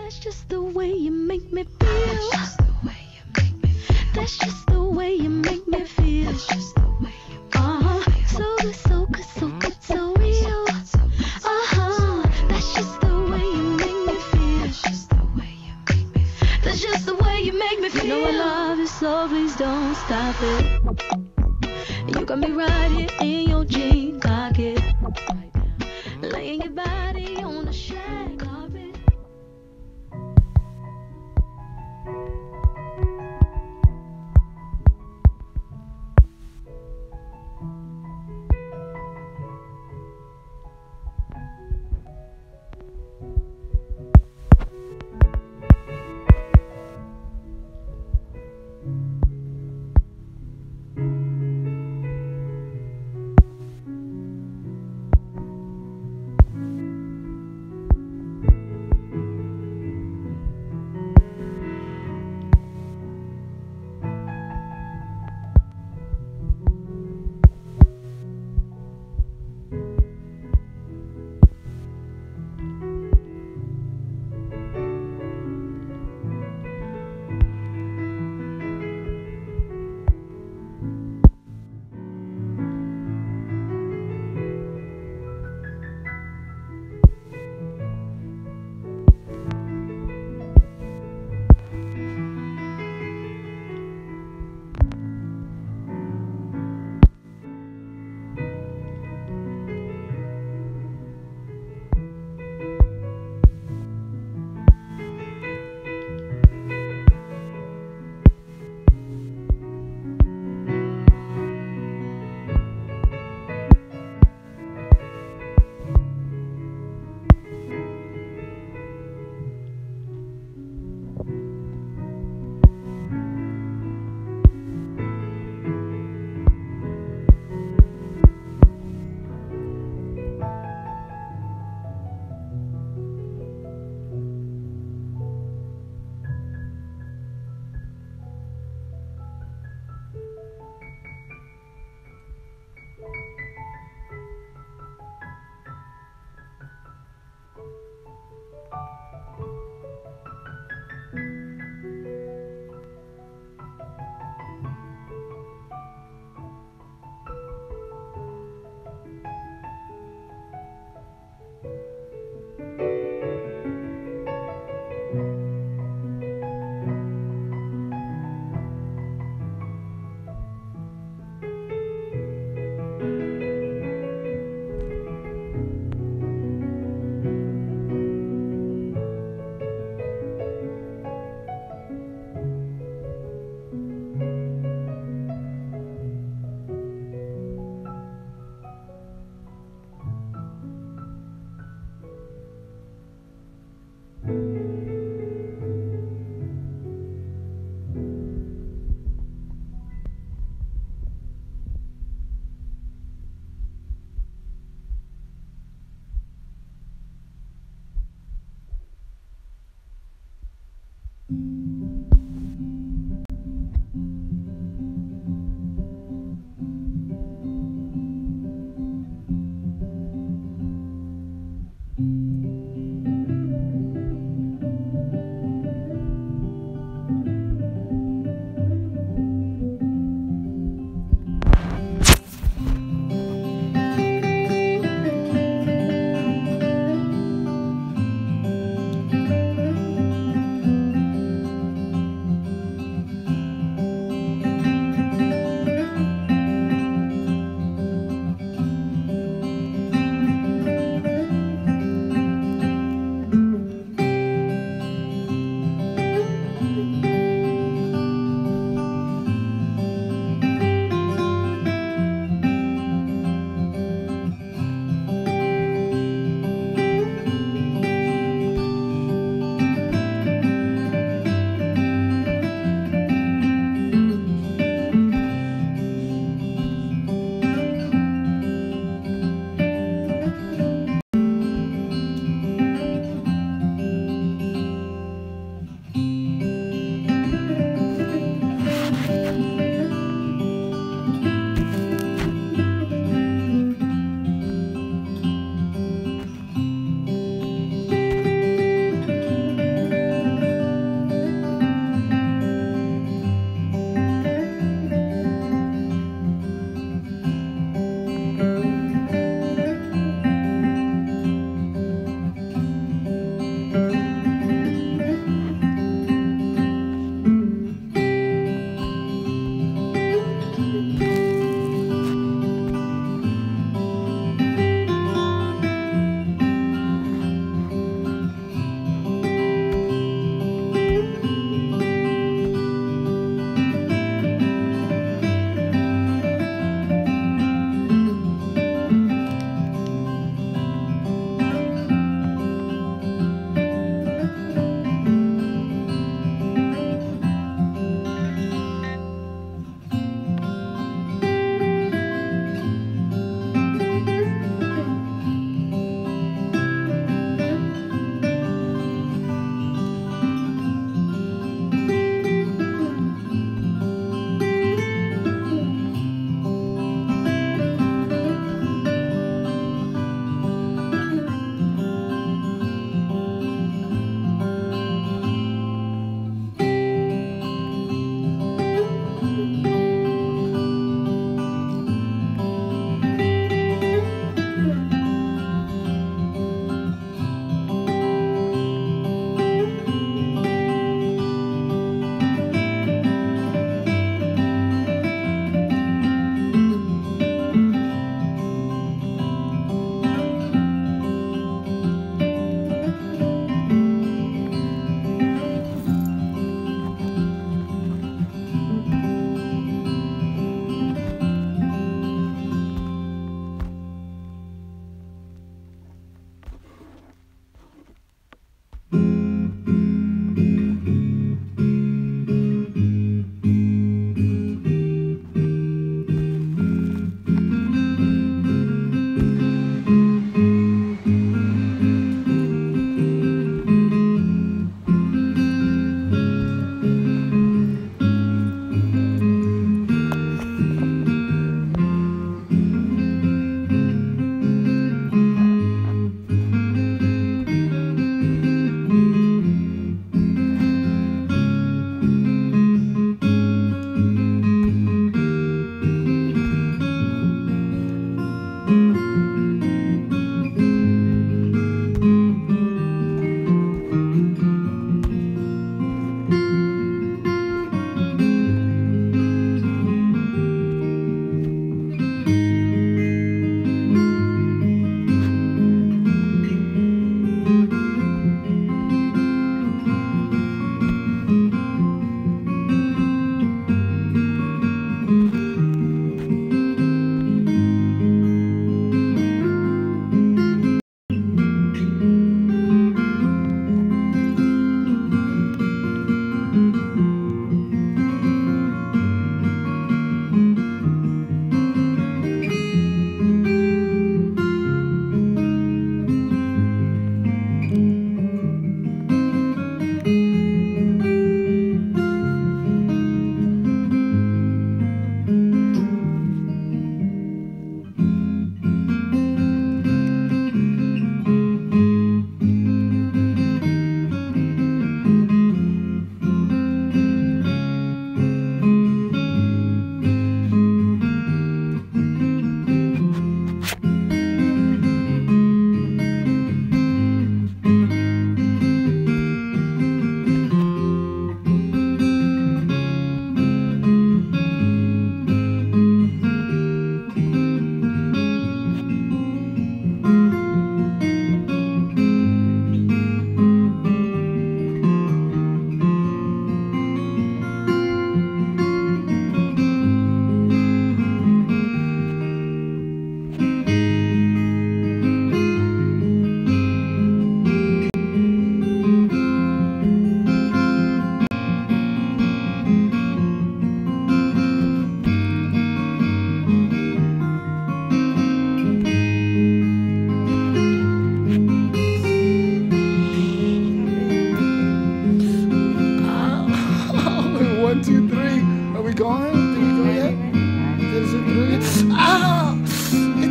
That's just the way you make me feel. That's just the way you make me feel. So good, so good, so good, so real. That's just the way you make me feel. That's just the way you make me feel. You know I love you, so please don't stop it. You got me right here in your jean pocket, laying your body on the shag carpet.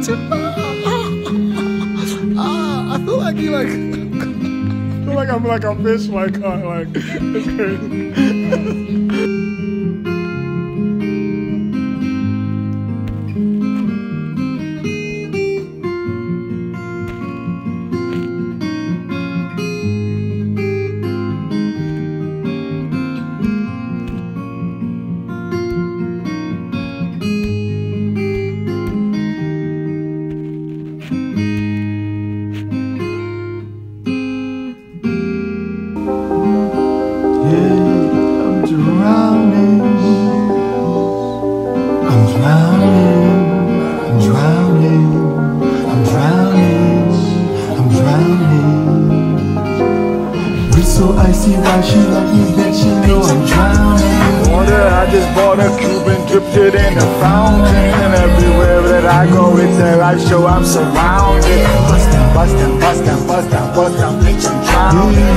I feel like you like. I feel like a fish like it's crazy. So icy, why she like me, bitch, you know I'm drowning. Water, I just bought a cube and dripped it in a fountain. And everywhere that I go, it's a life show, I'm surrounded. Bust down, bust down, bust down, bust down, bust down, bitch, I'm drowning.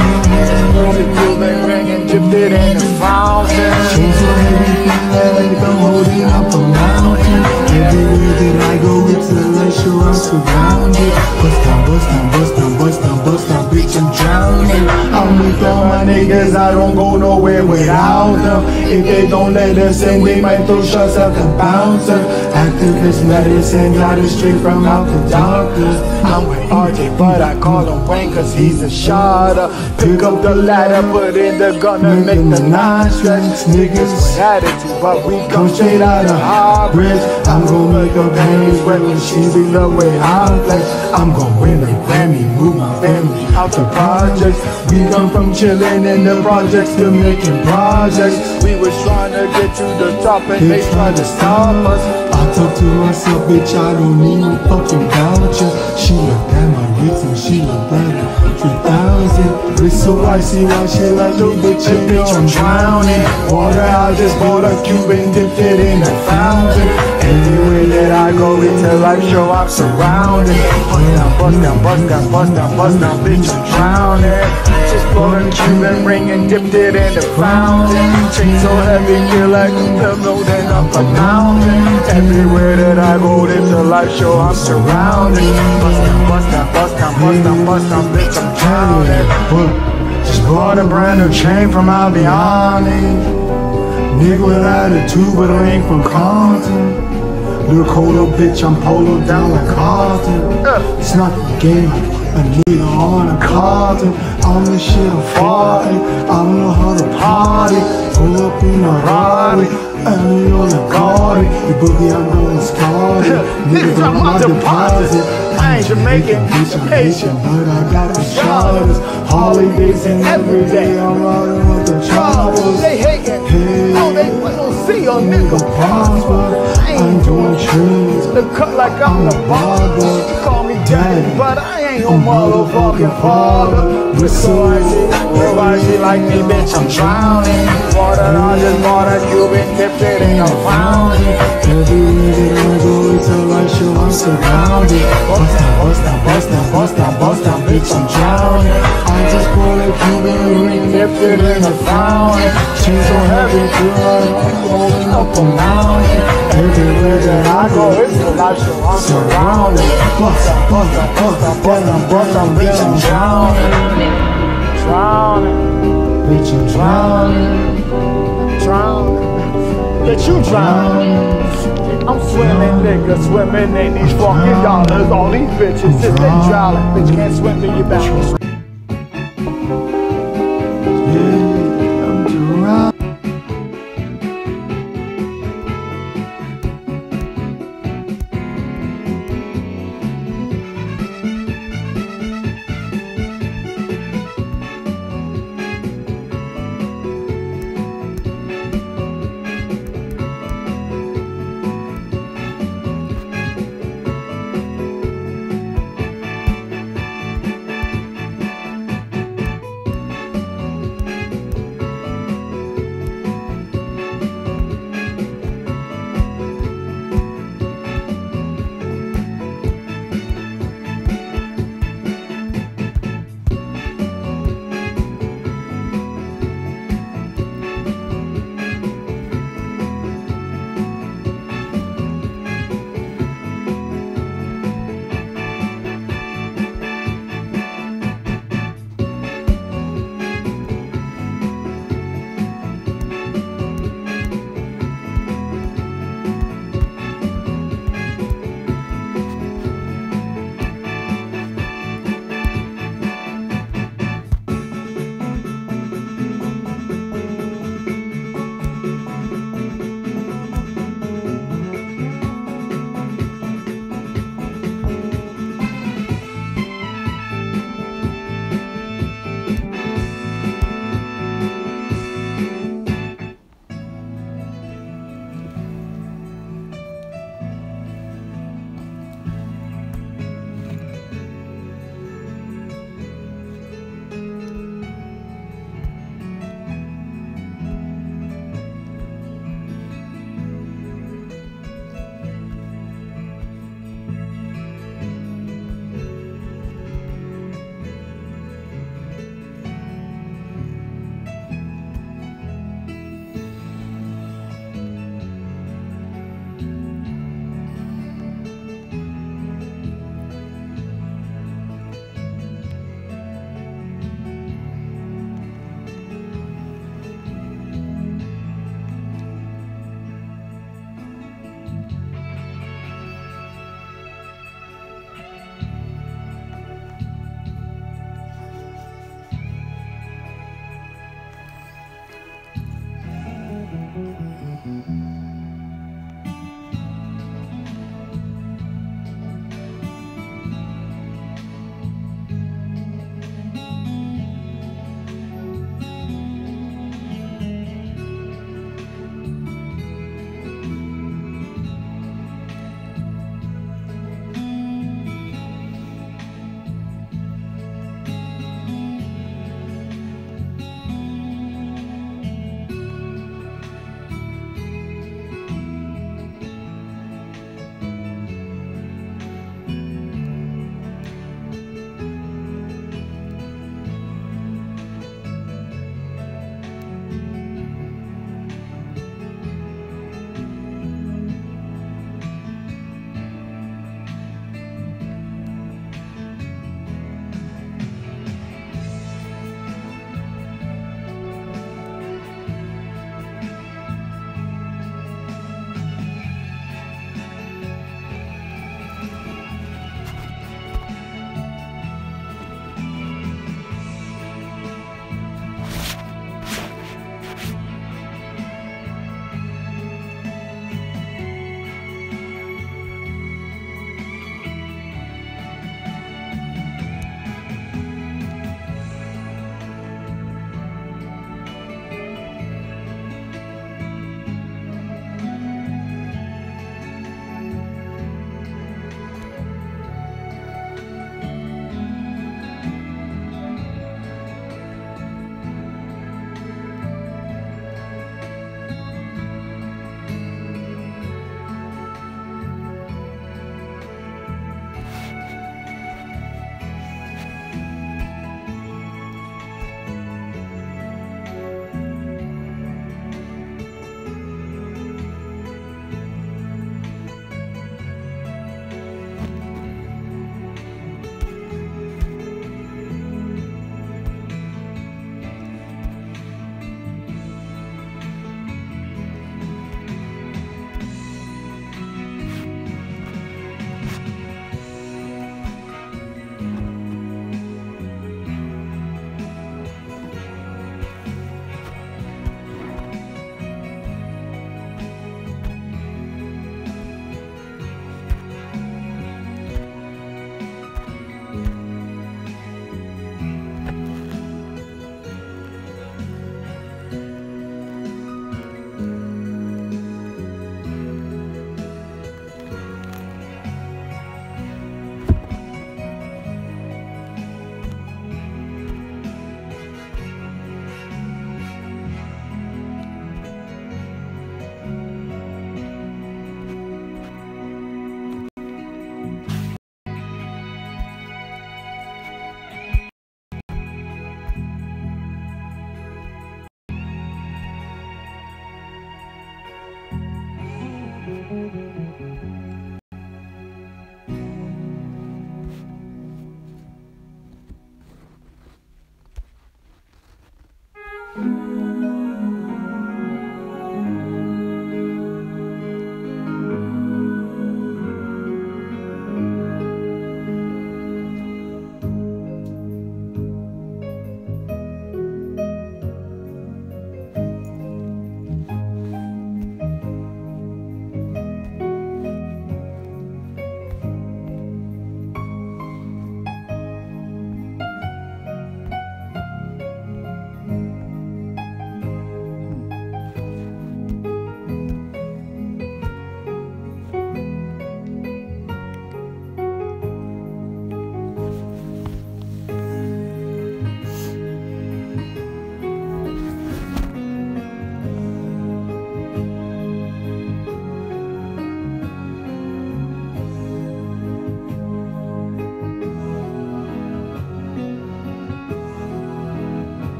Bought a cube and ring and dripped it in a fountain. Chains so heavy, feel like I'm holding up a mountain. Everywhere that I go, it's a life show, I'm surrounded. Bust down, bust down, bust down, bust down, bust down, bitch, I'm drowning. I'm with all my niggas, I don't go nowhere without them. If they don't let us in, we might throw shots at the bouncer. Activist medicine, got it straight from out the doctors. I'm with RJ, but I call him Wayne cause he's a shotter. Pick up the ladder, put in the gun and make the non-strengths. Niggas with attitude, but we come straight out of Harbridge. I'm gon' make her panties wet when she be the way I'm flexed. I'm gon' win a Grammy, move my family out the projects. We come from chillin' in the projects to making projects. We was trying to get to the top and they tried to stop us. I talk to myself, bitch, I don't need no fucking voucher. She looked at my wrist and she looked at it 3,000. Wrist so icy, why she like, little bitch, you know I'm drowning. Water, I just bought a cube and dipped it in a fountain. Everywhere that I go, it's a life show, I'm surrounded. Bust down, bust down, bust down, bust down, bitch, I'm drowning. Just bought a cube and ring and dipped it in the fountain. Chain so heavy, feel like I'm loading up a mountain. Everywhere that I go, it's a life show, I'm surrounded. Bust down, bust down, bust down, bust down, bust down, bitch, I'm drowning. Just bought a brand new chain from Aviani. Nigga with attitude, but I ain't from Compton. Little Colo, bitch, I'm polo down like Carlton. It's not the game, a nigga on a Carlton. I'm the shit I'm fighting, I don't know how to party. Pull up in a Rari, and we on a Cardi. The boogie, I'm going Scotty. Niggas, I'm on deposit. I ain't Jamaican, bitch, I'm Haitian, but I got the charters. Holidays and every day I'm riding with the choppers. They hatin', oh, they don't see a nigga prosper. I ain't doing tricks, the cut like I'm the barber. Call me daddy, but I ain't no motherfucking father. Wrist so icy, everybody like me, bitch, I'm drowning. Water, I just bought a cube and dipped it in a fountain. Everywhere that I go, it's a light show, I'm surrounded. Bust down, bust down, bust down, bust down, bust down, bitch, I'm drowning. I just bought a cube and ring, dipped it in a fountain. Chain so heavy, feel like I'm holding up a mountain. Everywhere that I go, It's a life show, I'm surrounded. bust down, bust down, bust down, bust down, bust down, bitch, I'm drowning. Drowning, Bitch, I'm drowning. drowning. Bitch, you drowning. I'm swimming, nigga, swimming in these fucking dollars. All these bitches, just they drowning. Bitch can't swim till you back.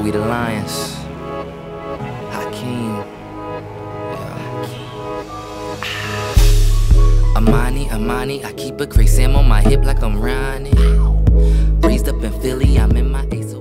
We the Lions. Hakeem. Amani, I keep a crazy Sam on my hip like I'm Ronnie. Raised up in Philly, I'm in my ace.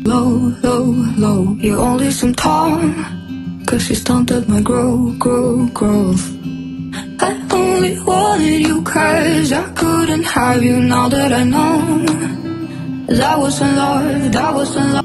Low, low, low, you only some time, 'cause you stunted my growth. I only wanted you 'cause I couldn't have you. Now that I know that was in love, that was in love.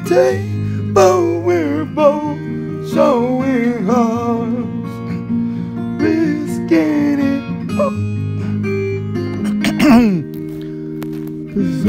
table, we're both showing hearts, risking it all. 'Cause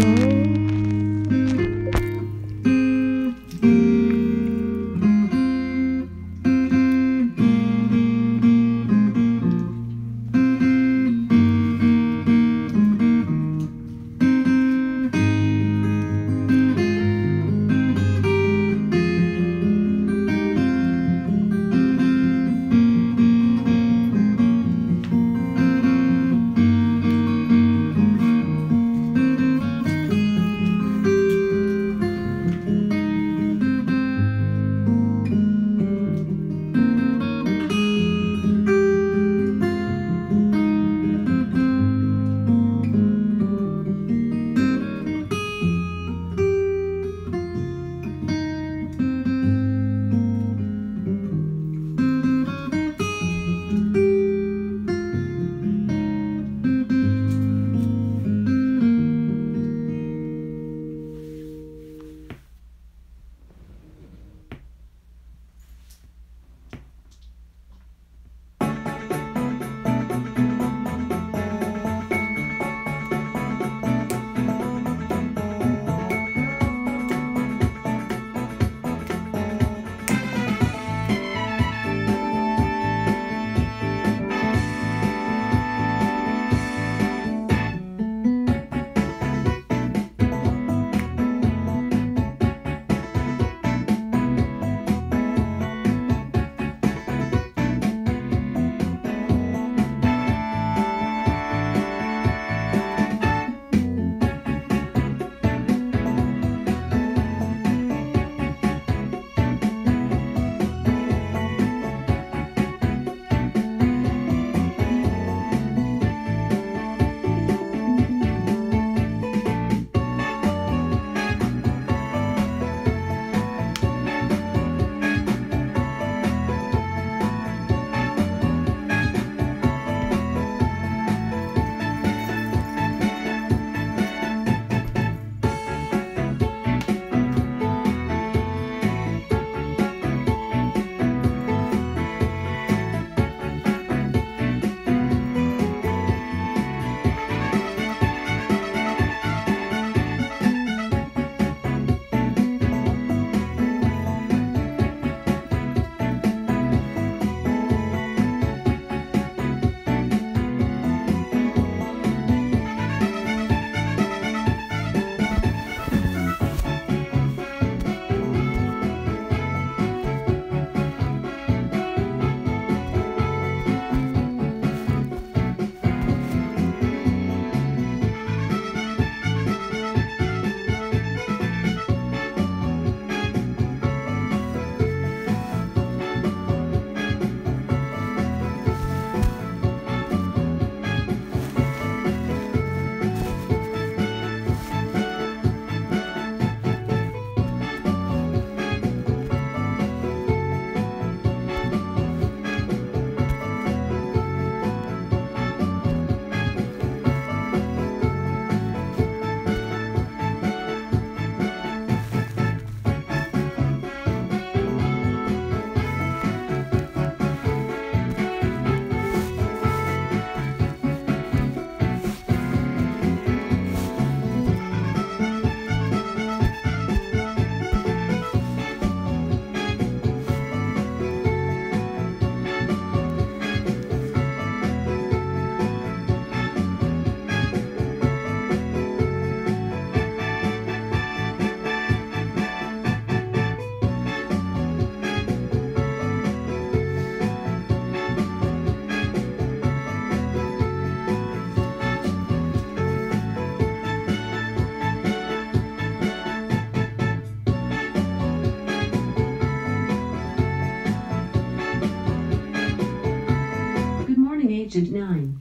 Agent 9.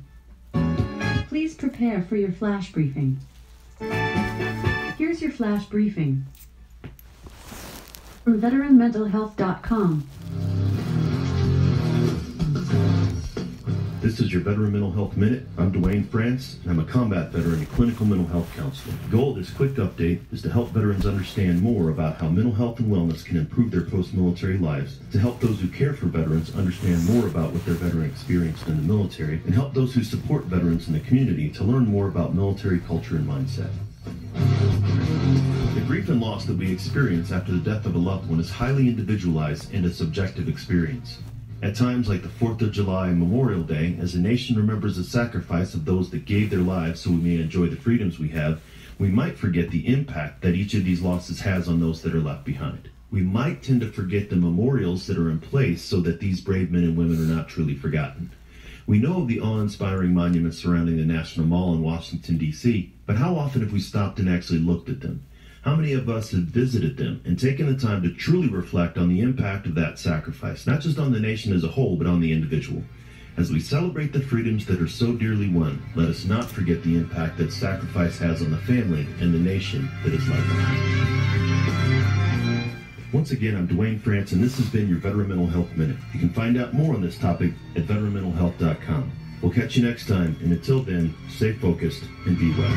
Please prepare for your flash briefing. Here's your flash briefing. From veteranmentalhealth.com. This is your Veteran Mental Health Minute. I'm Dwayne France, and I'm a combat veteran and clinical mental health counselor. The goal of this quick update is to help veterans understand more about how mental health and wellness can improve their post-military lives, to help those who care for veterans understand more about what their veteran experienced in the military, and help those who support veterans in the community to learn more about military culture and mindset. The grief and loss that we experience after the death of a loved one is highly individualized and a subjective experience. At times like the 4th of July and Memorial Day, as a nation remembers the sacrifice of those that gave their lives so we may enjoy the freedoms we have, we might forget the impact that each of these losses has on those that are left behind. We might tend to forget the memorials that are in place so that these brave men and women are not truly forgotten. We know of the awe-inspiring monuments surrounding the National Mall in Washington, D.C., but how often have we stopped and actually looked at them? How many of us have visited them and taken the time to truly reflect on the impact of that sacrifice, not just on the nation as a whole, but on the individual? As we celebrate the freedoms that are so dearly won, let us not forget the impact that sacrifice has on the family and the nation that is left behind. Once again, I'm Dwayne France, and this has been your Veteran Mental Health Minute. You can find out more on this topic at veteranmentalhealth.com. We'll catch you next time, and until then, stay focused and be well.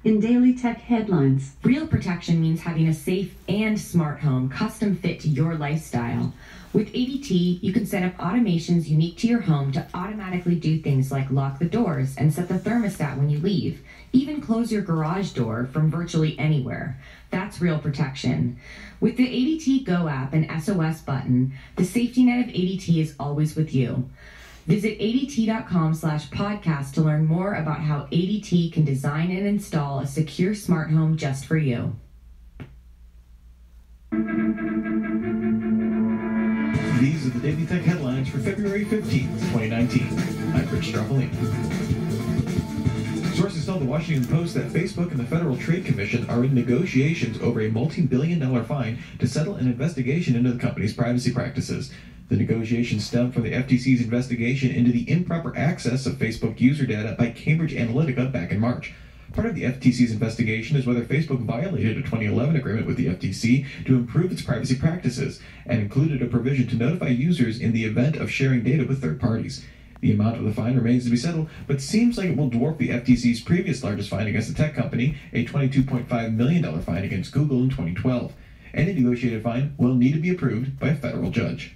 In Daily Tech Headlines, Real Protection means having a safe and smart home custom fit to your lifestyle. With ADT, you can set up automations unique to your home to automatically do things like lock the doors and set the thermostat when you leave, even close your garage door from virtually anywhere. That's Real Protection. With the ADT Go app and SOS button, the safety net of ADT is always with you. Visit ADT.com/podcast to learn more about how ADT can design and install a secure smart home just for you. These are the Daily Tech headlines for February 15th, 2019. I'm Rich Stroffolini. Sources tell the Washington Post that Facebook and the Federal Trade Commission are in negotiations over a multi-billion-dollar fine to settle an investigation into the company's privacy practices. The negotiations stem from the FTC's investigation into the improper access of Facebook user data by Cambridge Analytica back in March. Part of the FTC's investigation is whether Facebook violated a 2011 agreement with the FTC to improve its privacy practices and included a provision to notify users in the event of sharing data with third parties. The amount of the fine remains to be settled, but seems like it will dwarf the FTC's previous largest fine against the tech company, a $22.5 million fine against Google in 2012. Any negotiated fine will need to be approved by a federal judge.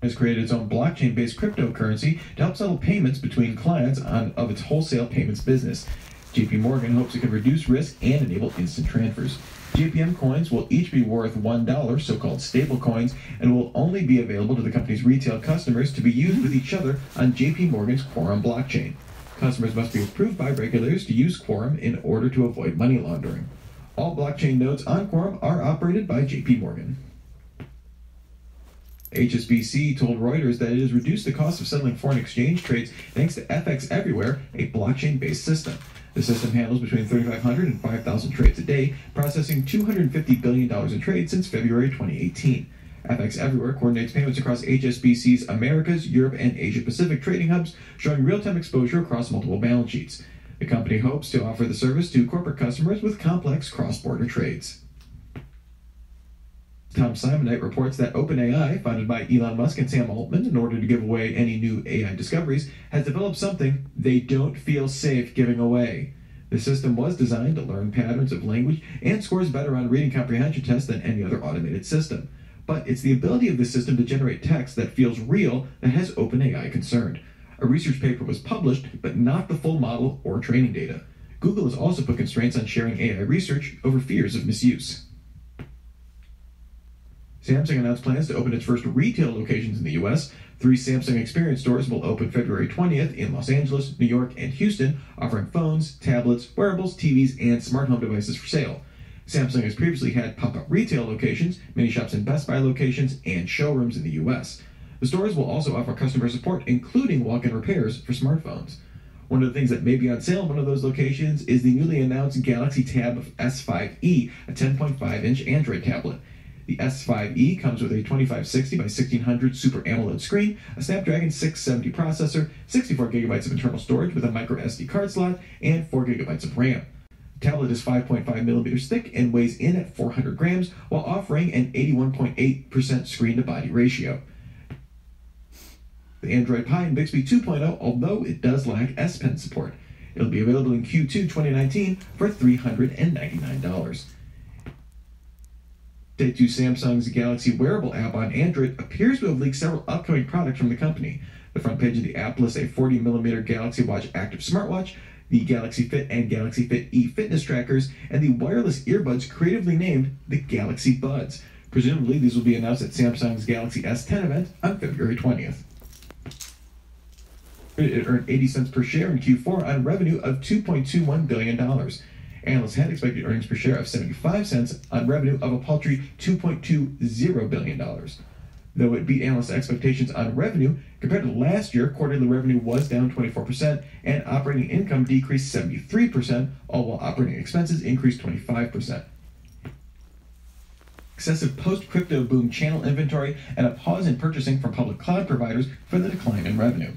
Has created its own blockchain-based cryptocurrency to help settle payments between clients of its wholesale payments business. JP Morgan hopes it can reduce risk and enable instant transfers. JPM coins will each be worth $1, so-called stable coins, and will only be available to the company's retail customers to be used with each other on JP Morgan's Quorum blockchain. Customers must be approved by regulators to use Quorum in order to avoid money laundering. All blockchain nodes on Quorum are operated by JP Morgan. HSBC told Reuters that it has reduced the cost of settling foreign exchange trades thanks to FX Everywhere, a blockchain-based system. The system handles between 3,500 and 5,000 trades a day, processing $250 billion in trades since February 2018. FX Everywhere coordinates payments across HSBC's Americas, Europe, and Asia-Pacific trading hubs, showing real-time exposure across multiple balance sheets. The company hopes to offer the service to corporate customers with complex cross-border trades. Tom Simonite reports that OpenAI, founded by Elon Musk and Sam Altman in order to give away any new AI discoveries, has developed something they don't feel safe giving away. The system was designed to learn patterns of language and scores better on reading comprehension tests than any other automated system. But it's the ability of the system to generate text that feels real that has OpenAI concerned. A research paper was published, but not the full model or training data. Google has also put constraints on sharing AI research over fears of misuse. Samsung announced plans to open its first retail locations in the U.S. 3 Samsung Experience stores will open February 20th in Los Angeles, New York, and Houston, offering phones, tablets, wearables, TVs, and smart home devices for sale. Samsung has previously had pop-up retail locations, mini shops and Best Buy locations, and showrooms in the U.S. The stores will also offer customer support, including walk-in repairs for smartphones. One of the things that may be on sale in one of those locations is the newly announced Galaxy Tab S5e, a 10.5-inch Android tablet. The S5e comes with a 2560 by 1600 Super AMOLED screen, a Snapdragon 670 processor, 64 gigabytes of internal storage with a micro SD card slot, and 4 gigabytes of RAM. tablet is 5.5 millimeters thick and weighs in at 400 grams, while offering an 81.8% screen-to-body ratio. The Android Pie and Bixby 2.0, although it does lack S Pen support. It'll be available in Q2 2019 for $399. Day 2, Samsung's Galaxy wearable app on Android appears to have leaked several upcoming products from the company. The front page of the app lists a 40mm Galaxy Watch active smartwatch, the Galaxy Fit and Galaxy Fit E fitness trackers, and the wireless earbuds creatively named the Galaxy Buds. Presumably, these will be announced at Samsung's Galaxy S10 event on February 20th. It earned 80 cents per share in Q4 on revenue of $2.21 billion. Analysts had expected earnings per share of 75 cents on revenue of a paltry $2.20 billion. Though it beat analysts' expectations on revenue, compared to last year, quarterly revenue was down 24% and operating income decreased 73%, all while operating expenses increased 25%. Excessive post-crypto boom channel inventory and a pause in purchasing from public cloud providers for the decline in revenue.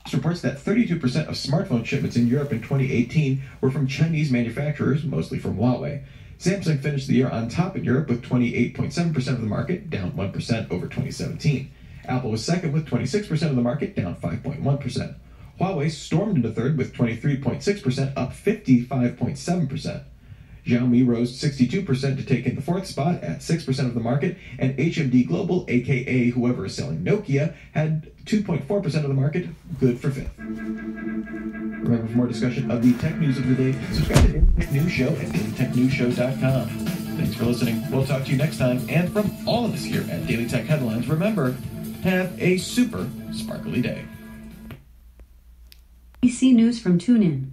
This reports that 32% of smartphone shipments in Europe in 2018 were from Chinese manufacturers, mostly from Huawei. Samsung finished the year on top in Europe with 28.7% of the market, down 1% over 2017. Apple was second with 26% of the market, down 5.1%. Huawei stormed into third with 23.6%, up 55.7%. Xiaomi rose 62% to take in the fourth spot at 6% of the market, and HMD Global, aka whoever is selling Nokia, had 2.4% of the market, good for fifth. Remember, for more discussion of the tech news of the day, subscribe to the Daily Tech News Show at dailytechnewsshow.com. Thanks for listening. We'll talk to you next time. And from all of us here at Daily Tech Headlines, remember, have a super sparkly day. BBC News from TuneIn.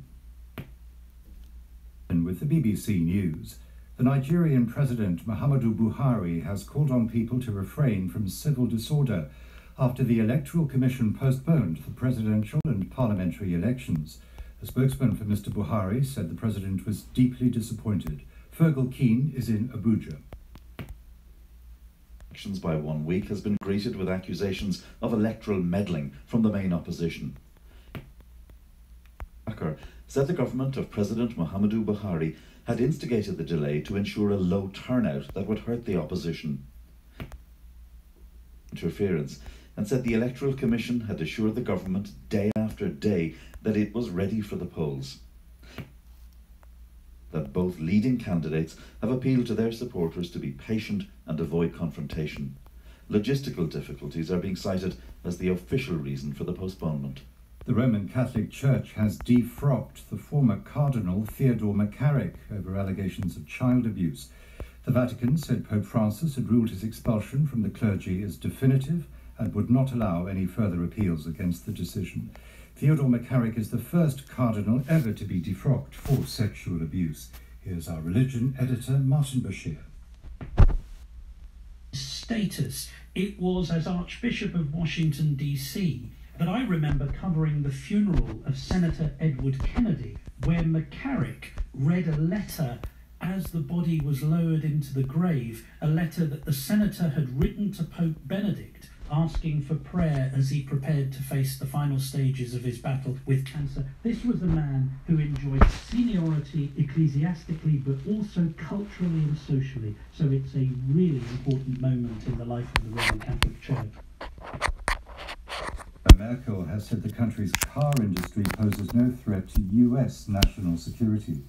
And with the BBC News, the Nigerian President Muhammadu Buhari has called on people to refrain from civil disorder after the Electoral Commission postponed the presidential and parliamentary elections. A spokesman for Mr. Buhari said the president was deeply disappointed. Fergal Keane is in Abuja. Elections by 1 week has been greeted with accusations of electoral meddling from the main opposition. Said the government of President Muhammadu Buhari had instigated the delay to ensure a low turnout that would hurt the opposition. Interference, and said the Electoral Commission had assured the government day after day that it was ready for the polls. That both leading candidates have appealed to their supporters to be patient and avoid confrontation. Logistical difficulties are being cited as the official reason for the postponement. The Roman Catholic Church has defrocked the former Cardinal Theodore McCarrick over allegations of child abuse. The Vatican said Pope Francis had ruled his expulsion from the clergy as definitive and would not allow any further appeals against the decision. Theodore McCarrick is the first cardinal ever to be defrocked for sexual abuse. Here's our religion editor, Martin Bashir. Status. It was as Archbishop of Washington, D.C., that I remember covering the funeral of Senator Edward Kennedy, where McCarrick read a letter as the body was lowered into the grave, a letter that the senator had written to Pope Benedict, asking for prayer as he prepared to face the final stages of his battle with cancer. This was a man who enjoyed seniority ecclesiastically, but also culturally and socially. So it's a really important moment in the life of the Roman Catholic Church. Merkel has said the country's car industry poses no threat to US national security.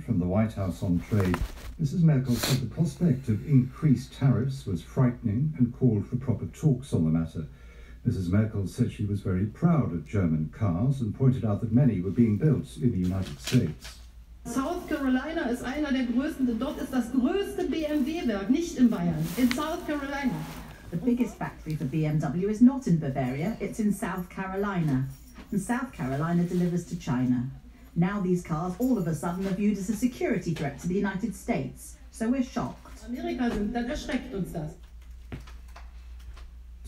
From the White House on trade, Mrs. Merkel said the prospect of increased tariffs was frightening and called for proper talks on the matter. Mrs. Merkel said she was very proud of German cars and pointed out that many were being built in the United States. South Carolina ist einer der größten, dort ist das größte BMW-Werk, nicht in Bayern, in South Carolina. The biggest factory for BMW is not in Bavaria, it's in South Carolina. And South Carolina delivers to China. Now these cars all of a sudden are viewed as a security threat to the United States. So we're shocked. Amerika sind, dann erschreckt uns das.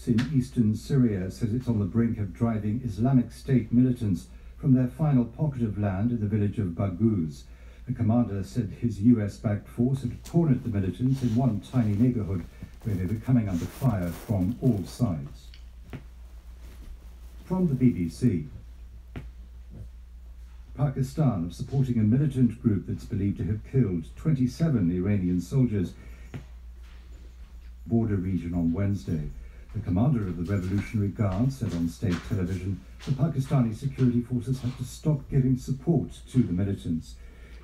In eastern Syria says it's on the brink of driving Islamic State militants from their final pocket of land in the village of Baghouz. The commander said his US-backed force had cornered the militants in one tiny neighborhood where they were coming under fire from all sides. From the BBC. Pakistan of supporting a militant group that's believed to have killed 27 Iranian soldiers in the border region on Wednesday. The commander of the Revolutionary Guard said on state television the Pakistani security forces have to stop giving support to the militants.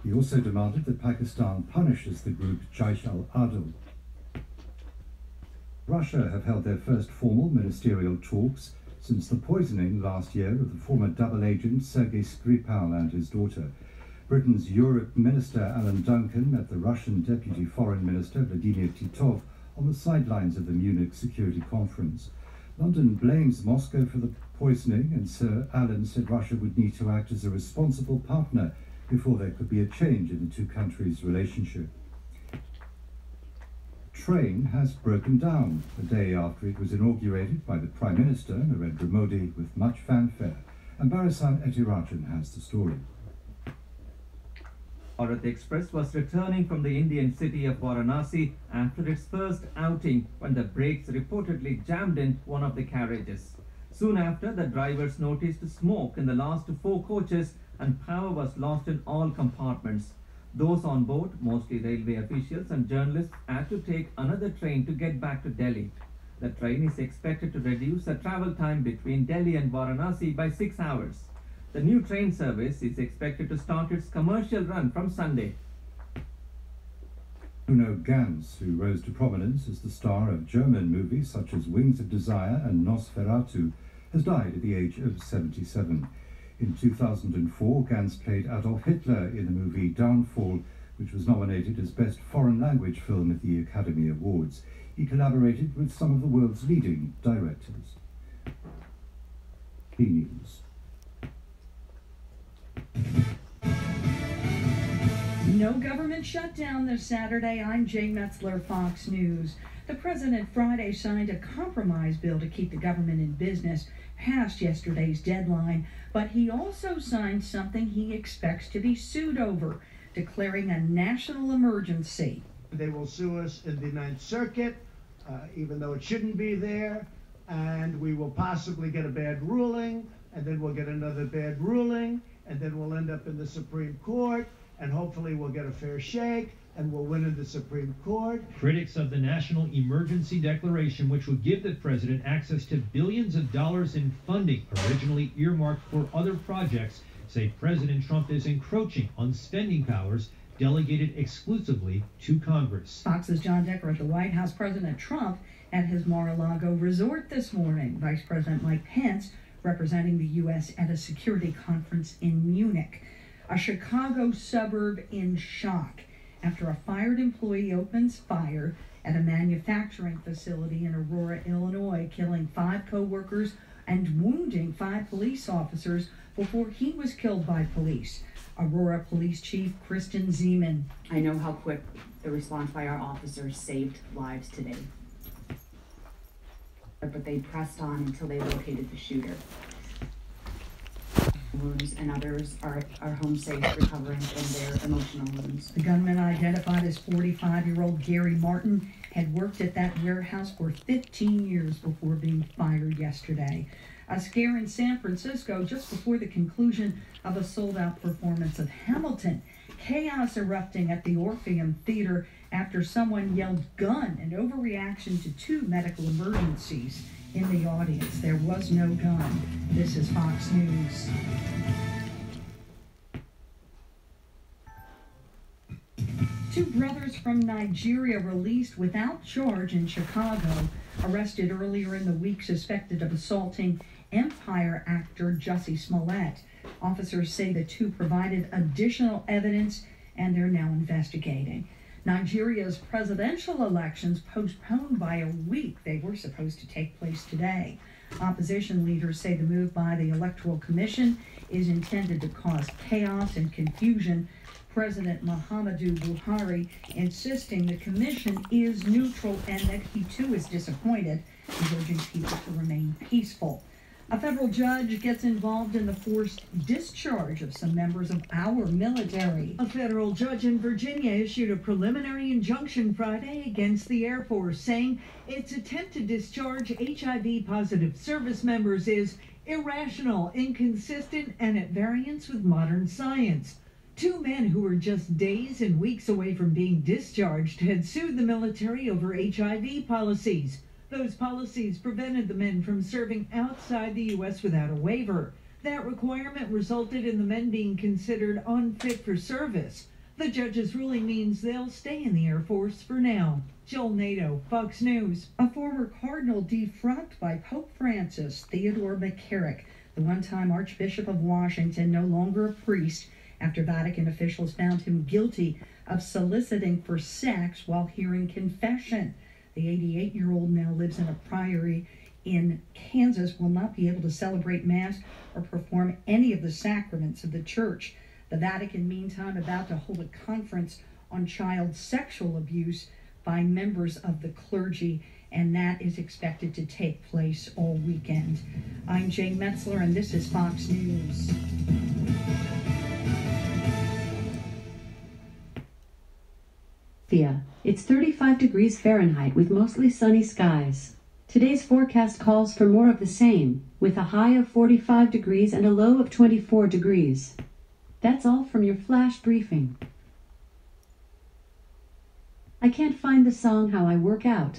He also demanded that Pakistan punishes the group Jaish al-Adl. Russia have held their first formal ministerial talks since the poisoning last year of the former double agent Sergei Skripal and his daughter. Britain's Europe Minister Alan Duncan met the Russian Deputy Foreign Minister Vladimir Titov on the sidelines of the Munich Security Conference. London blames Moscow for the poisoning, and Sir Alan said Russia would need to act as a responsible partner before there could be a change in the two countries' relationship. Train has broken down a day after it was inaugurated by the Prime Minister Narendra Modi with much fanfare. And Barisan Etirajan has the story. Bharat Express was returning from the Indian city of Varanasi after its first outing when the brakes reportedly jammed in one of the carriages. Soon after, the drivers noticed smoke in the last 4 coaches and power was lost in all compartments. Those on board, mostly railway officials and journalists, had to take another train to get back to Delhi. The train is expected to reduce the travel time between Delhi and Varanasi by 6 hours. The new train service is expected to start its commercial run from Sunday. Bruno Ganz, who rose to prominence as the star of German movies such as Wings of Desire and Nosferatu, has died at the age of 77. In 2004, Ganz played Adolf Hitler in the movie Downfall, which was nominated as Best Foreign Language Film at the Academy Awards. He collaborated with some of the world's leading directors. Key News. No government shutdown this Saturday. I'm Jane Metzler, Fox News. The president Friday signed a compromise bill to keep the government in business past yesterday's deadline, but he also signed something he expects to be sued over, declaring a national emergency. They will sue us in the Ninth Circuit, even though it shouldn't be there, and we will possibly get a bad ruling, and then we'll get another bad ruling, and then we'll end up in the Supreme Court, and hopefully we'll get a fair shake, and we'll win in the Supreme Court. Critics of the National Emergency Declaration, which would give the president access to billions of dollars in funding originally earmarked for other projects, say President Trump is encroaching on spending powers delegated exclusively to Congress. Fox's John Decker at the White House. President Trump at his Mar-a-Lago resort this morning. Vice President Mike Pence representing the U.S. at a security conference in Munich. A Chicago suburb in shock after a fired employee opens fire at a manufacturing facility in Aurora, Illinois, killing 5 co-workers and wounding 5 police officers before he was killed by police. Aurora Police Chief Kristen Zeman. I know how quick the response by our officers saved lives today, but they pressed on until they located the shooter. Wounds and others are home safe, recovering from their emotional wounds. The gunman, identified as 45-year-old Gary Martin, had worked at that warehouse for 15 years before being fired yesterday. A scare in San Francisco just before the conclusion of a sold-out performance of Hamilton. Chaos erupting at the Orpheum Theater after someone yelled gun in overreaction to 2 medical emergencies in the audience. There was no gun. This is Fox News. Two brothers from Nigeria released without charge in Chicago, arrested earlier in the week suspected of assaulting Empire actor Jussie Smollett. Officers say the 2 provided additional evidence and they're now investigating. Nigeria's presidential elections postponed by a week. They were supposed to take place today. Opposition leaders say the move by the Electoral Commission is intended to cause chaos and confusion. President Muhammadu Buhari insisting the commission is neutral and that he too is disappointed. He's urging people to remain peaceful. A federal judge gets involved in the forced discharge of some members of our military. A federal judge in Virginia issued a preliminary injunction Friday against the Air Force, saying its attempt to discharge HIV-positive service members is irrational, inconsistent, and at variance with modern science. Two men who were just days and weeks away from being discharged had sued the military over HIV policies. Those policies prevented the men from serving outside the U.S. without a waiver. That requirement resulted in the men being considered unfit for service. The judge's ruling means they'll stay in the Air Force for now. Jill Nato, Fox News. A former cardinal defrocked by Pope Francis, Theodore McCarrick, the one-time Archbishop of Washington, no longer a priest, after Vatican officials found him guilty of soliciting for sex while hearing confession. The 88-year-old now lives in a priory in Kansas, will not be able to celebrate Mass or perform any of the sacraments of the Church. The Vatican, meantime, about to hold a conference on child sexual abuse by members of the clergy, and that is expected to take place all weekend. I'm Jane Metzler, and this is Fox News. It's 35 degrees Fahrenheit with mostly sunny skies. Today's forecast calls for more of the same, with a high of 45 degrees and a low of 24 degrees. That's all from your flash briefing. I can't find the song How I Work Out.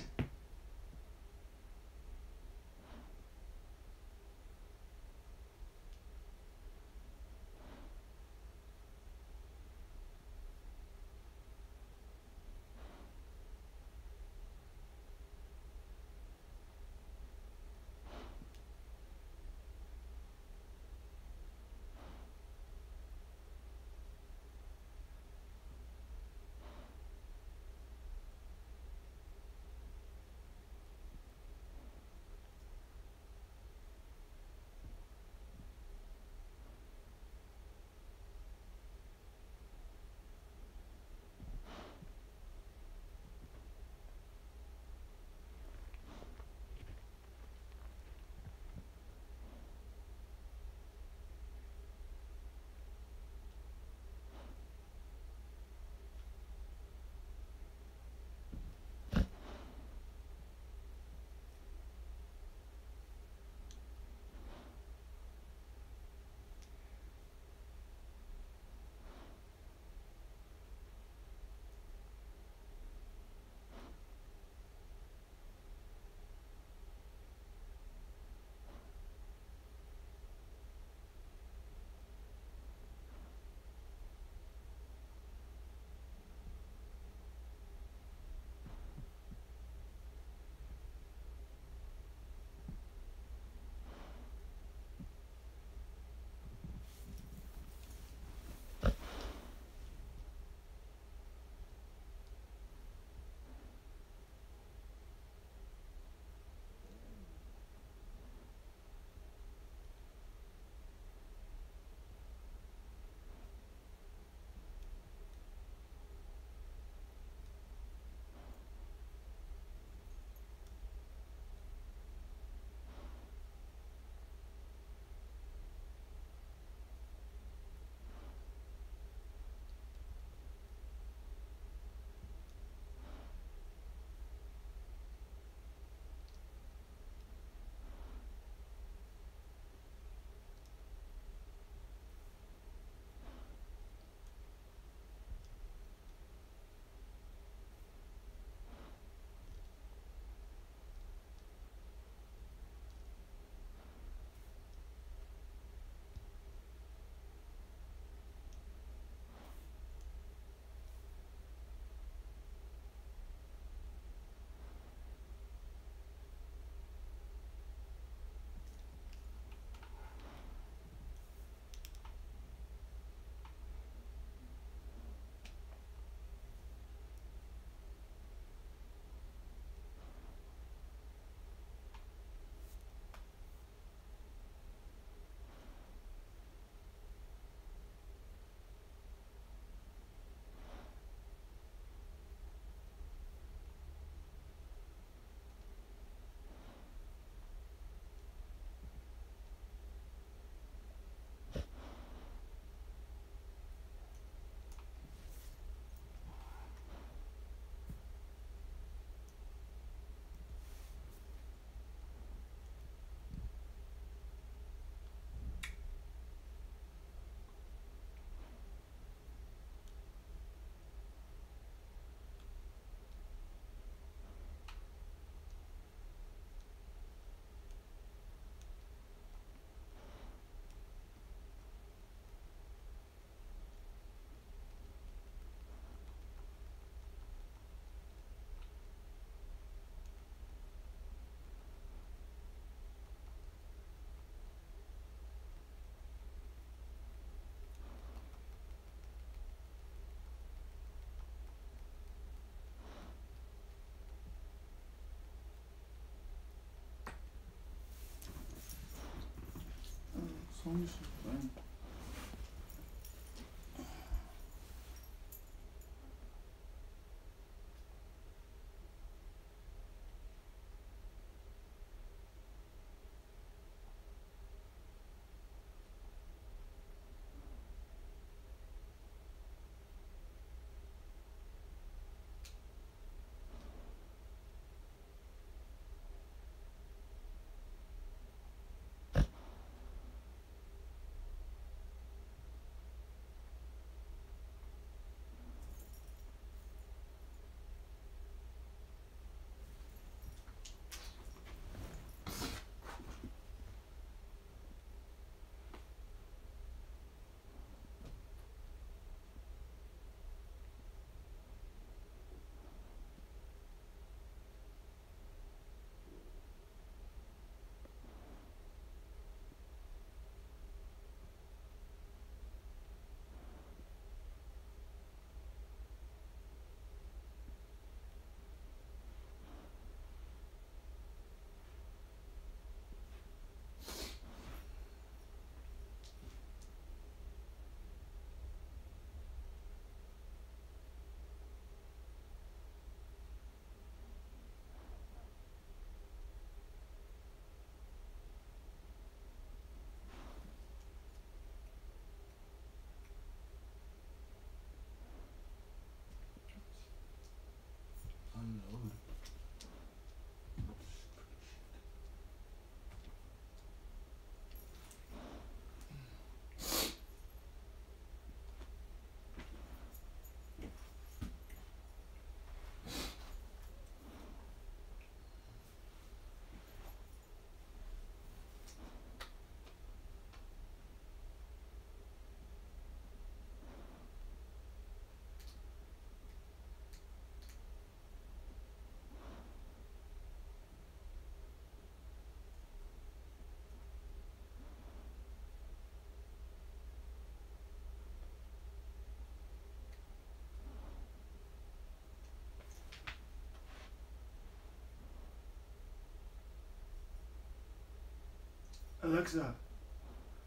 Alexa,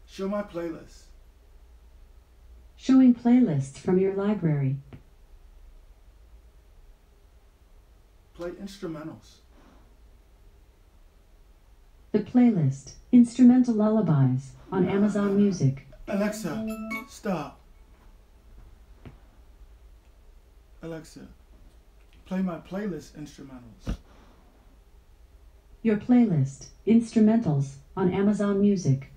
show my playlist. Showing playlists from your library. Play instrumentals. The playlist, Instrumental Lullabies, on Amazon Music. Alexa, stop. Alexa, play my playlist instrumentals. Your playlist, Instrumentals, on Amazon Music.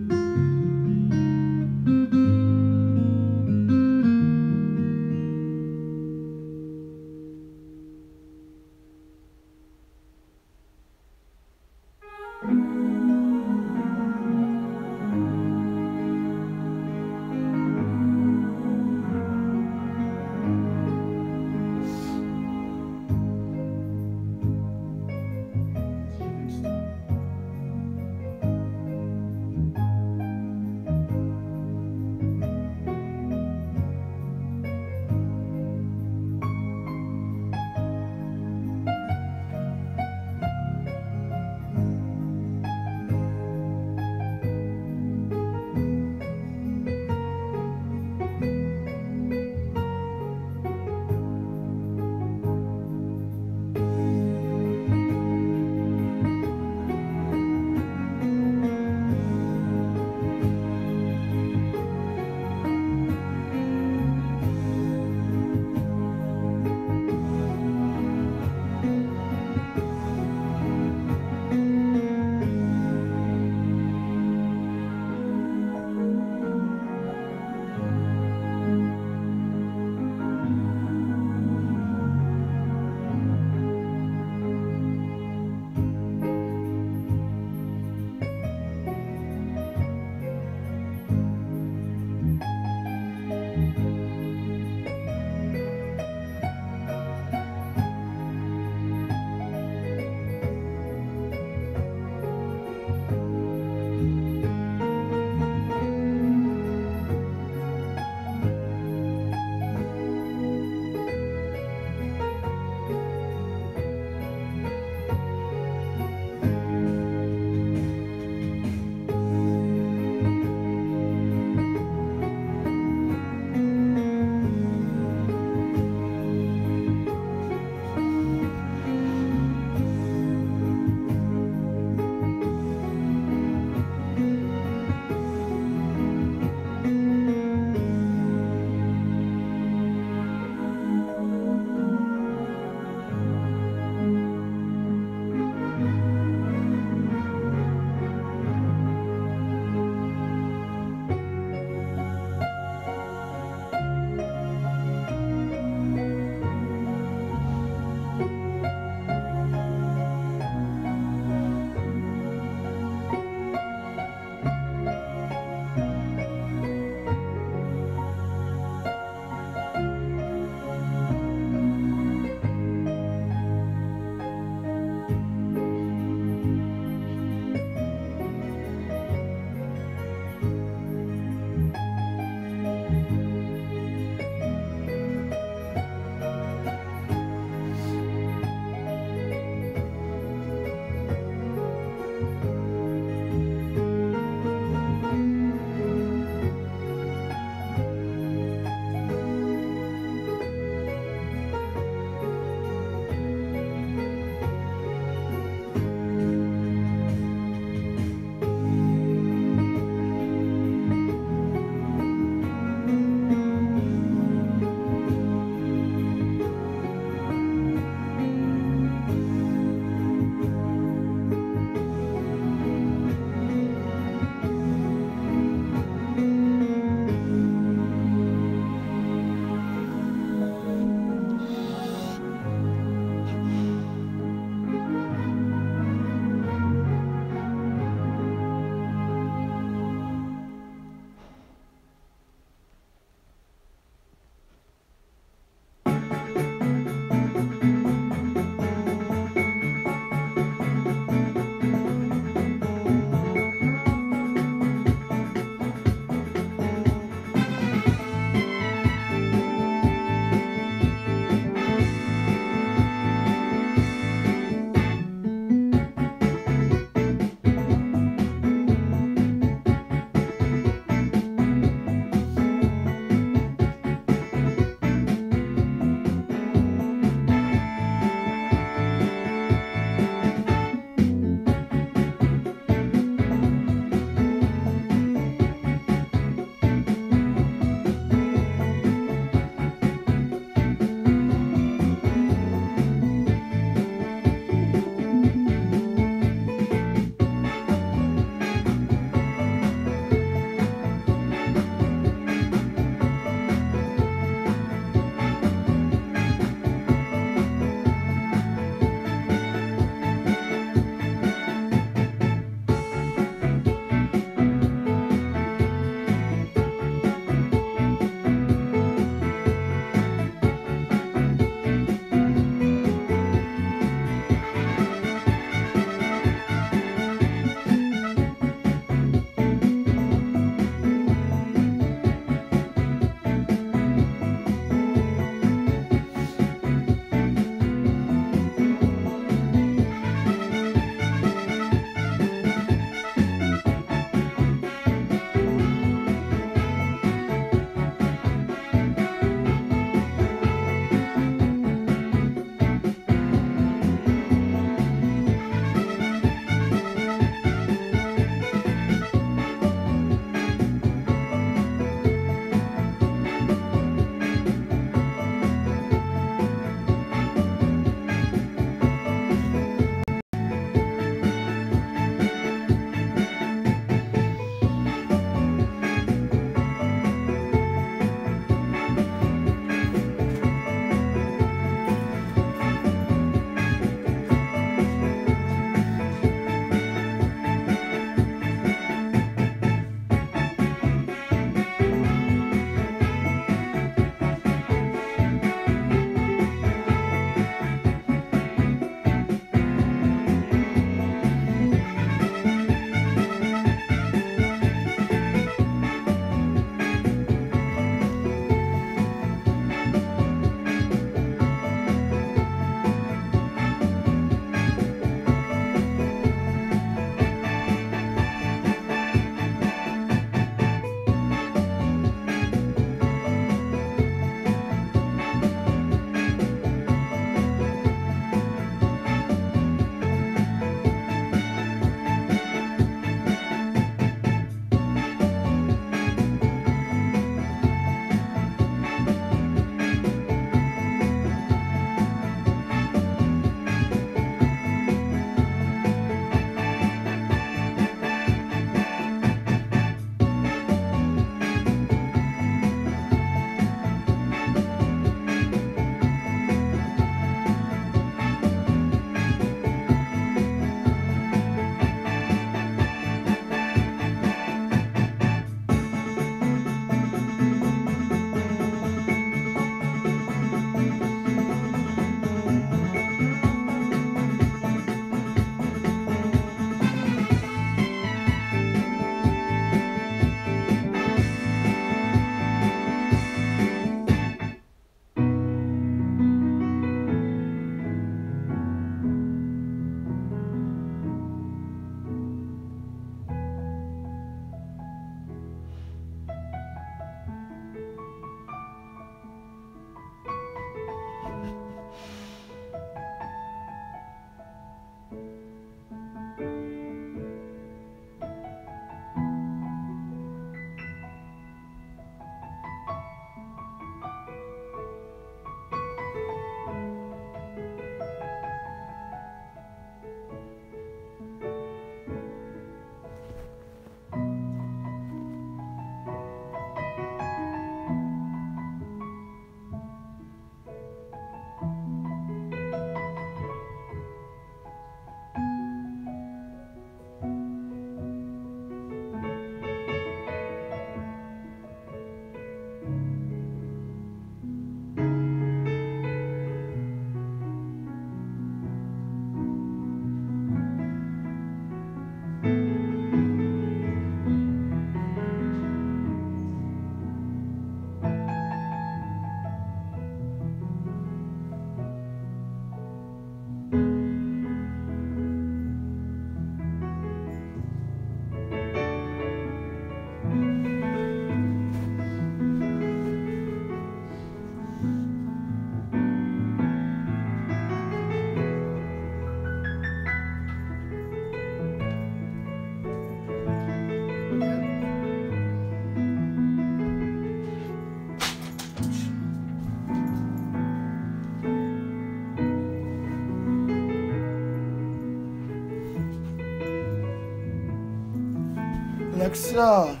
Alexa,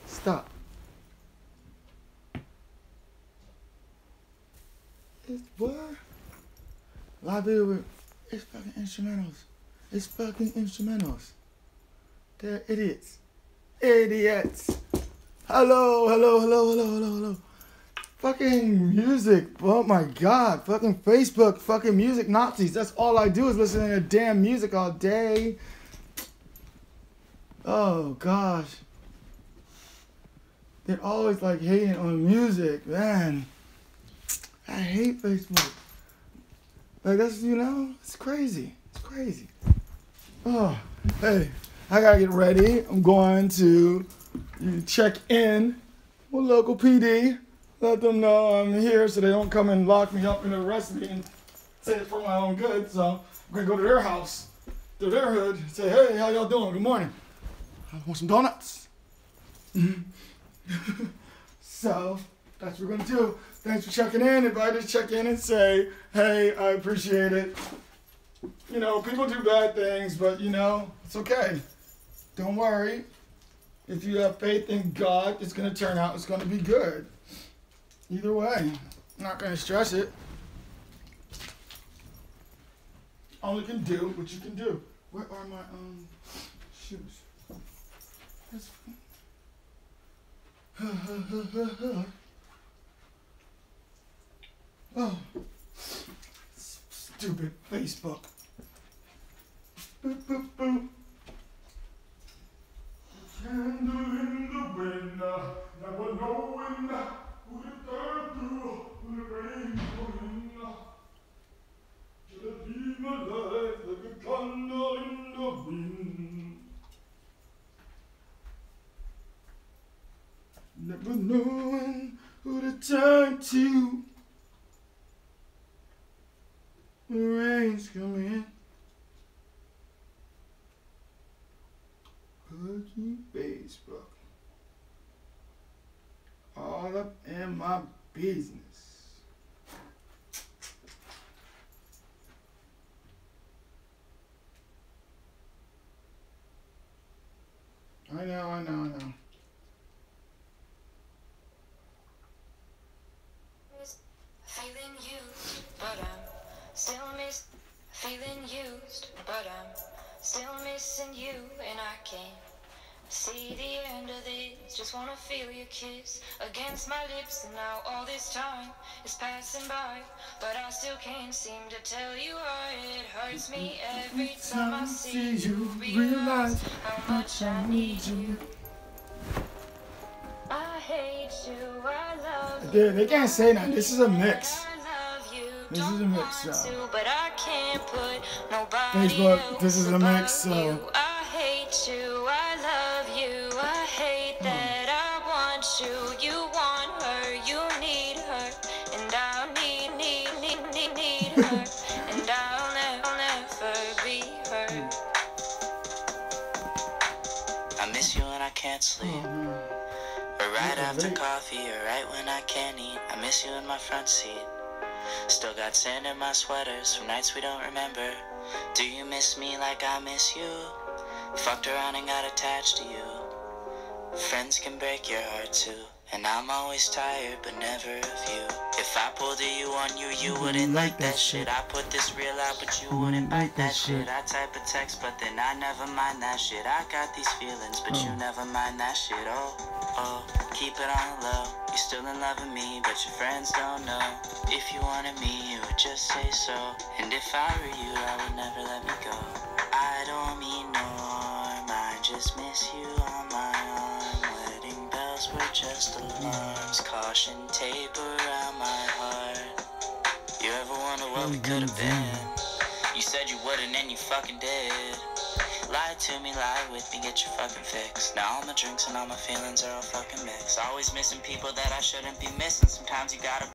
stop. It's what? Live video with, it's fucking instrumentals. It's fucking instrumentals. They're idiots. Idiots. Hello, hello, hello, hello, hello, hello. Fucking music. Oh my god. Fucking Facebook. Fucking music Nazis. That's all I do is listen to damn music all day. Oh gosh. They're always like hating on music, man. I hate Facebook. Like that's, you know, it's crazy. It's crazy. Oh, hey, I gotta get ready. I'm going to check in with local PD. Let them know I'm here so they don't come and lock me up and arrest me and say it's for my own good. So I'm gonna go to their house, to their hood, say, hey, how y'all doing? Good morning. I want some donuts. So that's what we're gonna do. Thanks for checking in. If I just check in and say, hey, I appreciate it. You know, people do bad things, but you know, it's okay. Don't worry. If you have faith in God, it's gonna turn out, it's gonna be good. Either way, I'm not gonna stress it. Only can do what you can do. Where are my shoes? That's oh, stupid Facebook. Boop, boop, boop. Candle in the wind, never knowing who to turn to when the rain coming. Should I be my life like a candle in the wind? Never knowing who to turn to when the rain's coming. Fucking Facebook. All up in my business. I know. Feeling used, but I'm still feeling used, but I'm still missing you, and I can't see the end of this. Just wanna feel your kiss against my lips, and now all this time is passing by, but I still can't seem to tell you why. It hurts me every time I see you. Realize how much I need you. I hate you, I love you. Dude, they can't say that. This is a mix. This is a mix, so. But I can't put nobody Facebook, this is a mix, so. I hate you, I love you, I hate that I want you, you want her, you need her, and I'll need her, and I'll never be her. I miss you when I can't sleep, or right after coffee, or right when I can't eat. I miss you in my front seat. Still got sand in my sweaters from nights we don't remember. Do you miss me like I miss you? Fucked around and got attached to you. Friends can break your heart too, and I'm always tired but never of you. If I pulled a you on you, you wouldn't like that shit. I put this real out but you wouldn't bite that shit. I type a text but then I never mind that shit. I got these feelings but you never mind that shit. Oh, keep it on low. You're still in love with me, but your friends don't know. If you wanted me, you would just say so. And if I were you, I would never let me go. I don't mean no harm, I just miss you on my arm. Wedding bells were just alarms, caution tape around my heart. You ever wonder what we could have been? You said you wouldn't and you fucking did. Lie to me, lie with me, get your fucking fix. Now all my drinks and all my feelings are all fucking mixed. Always missing people that I shouldn't be missing. Sometimes you gotta